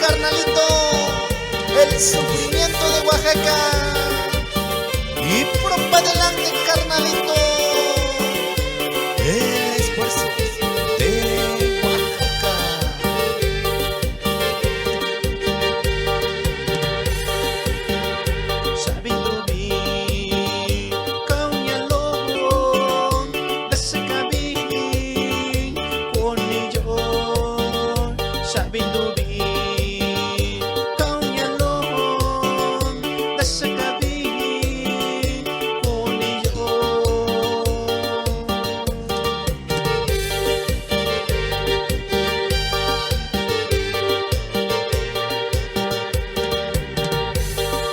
carnalito, el sufrimiento de Oaxaca. Y puro pa' adelante, carnalito, el esfuerzo de Oaxaca. Sabiendo bien, cañalo, desacabí con ello. Sabiendo bien, cañalo, desacabí con ello.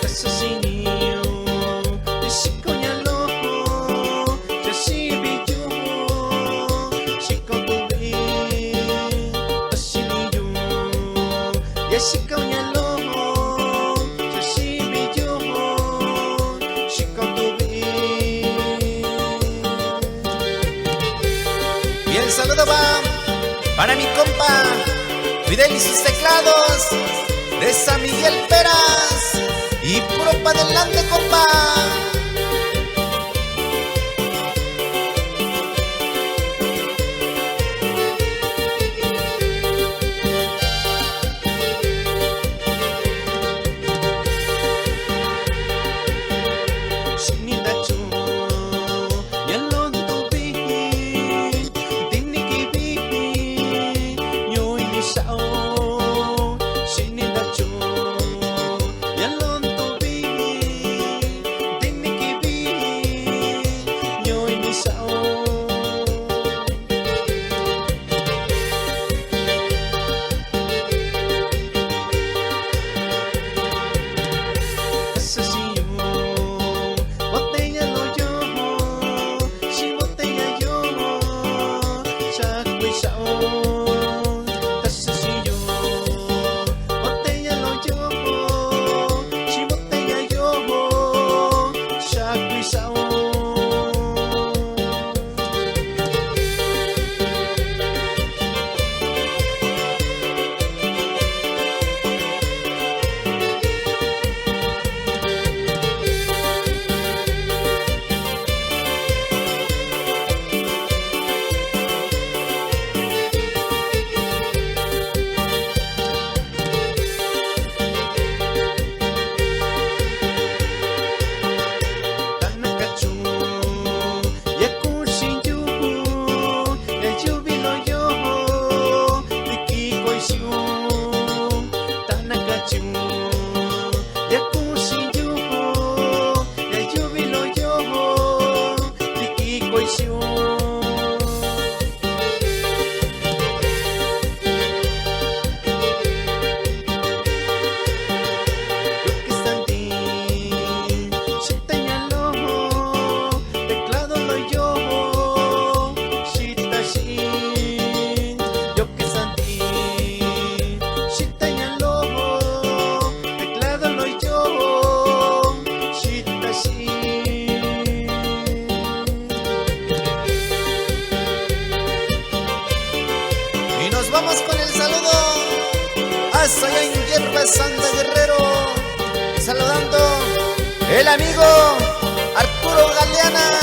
Asesinio, descoñalo, recibi yo, chicotubi, asesinio, descoñalo, recibi yo, chicotubi. Y el saludo va para mi compa Fidel y sus teclados de San Miguel Peras. Y puro pa' adelante, compa. Sinidacho, yalo tubi, dinikibi, nyoy ni sao. Sinidacho, yalo tubi, dinikibi, nyoy ni sao. Asesino, botellalo yo, si botella yo, saco y sao. Asesino, botellalo yo, si botella yo, saco y sao. Tanakachu, yakurshinyu, yayubilo yo, likikoisyu. Tanakachu, yakurshinyu, yayubilo yo, likikoisyu. Y nos vamos con el saludo hasta allá en Hierba Santa, Guerrero, saludando el amigo Arturo Galeana.